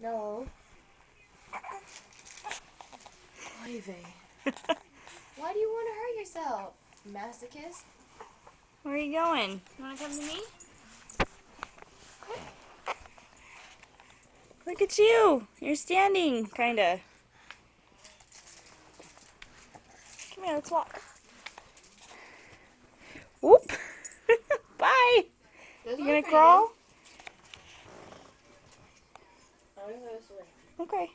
No. Ivy. Why do you want to hurt yourself, masochist? Where are you going? You want to come to me? Look at you. You're standing, kind of. Come here, let's walk. Whoop. Bye. Those You look gonna pretty crawl? good. I'm gonna go this way. Okay.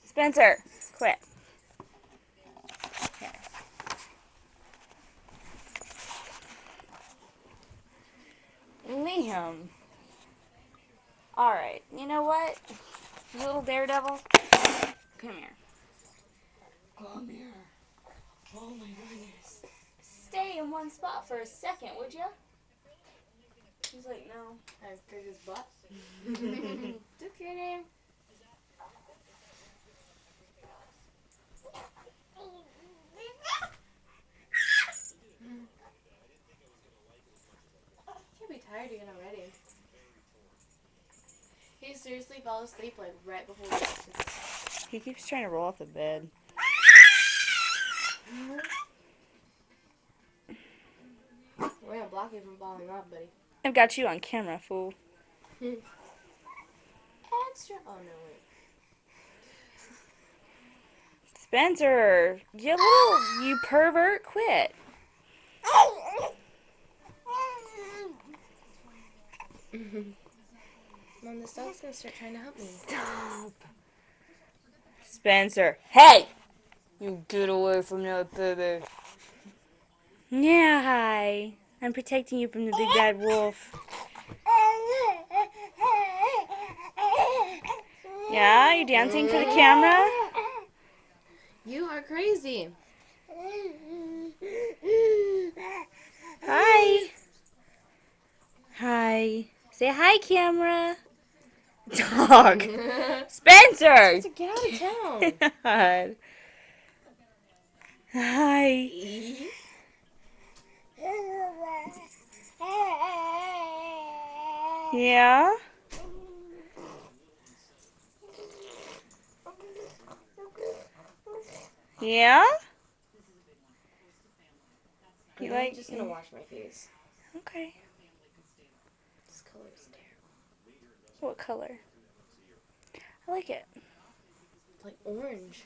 Spencer, quit. Here. Liam. Alright, you know what? You little daredevil. Come here. Come here. Oh my goodness. Stay in one spot for a second, would you? He's like, no. I pick his butt. Just kidding. Can't be tired again already. He seriously fell asleep like right before we got to this. He keeps trying to roll off the bed. We're gonna block you from falling off, buddy. I've got you on camera, fool. Extra. Oh no, wait. Spencer, you pervert, quit. Mom, this dog's gonna start trying to help me. Stop. Spencer, hey! You get away from that baby. Yeah, hi. I'm protecting you from the big bad wolf. Yeah, you dancing for the camera? You are crazy. Hi. Hi. Say hi, camera. Dog. Spencer! Get out of town. God. Hi. Yeah? Yeah? You I'm like... just gonna wash my face. Okay. This color is terrible. What color? I like it. It's like orange.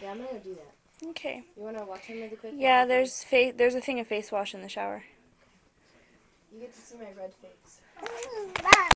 Yeah, I'm gonna go do that. Okay. You wanna watch him really quick? Yeah, there's a thing of face wash in the shower. You get to see my red face.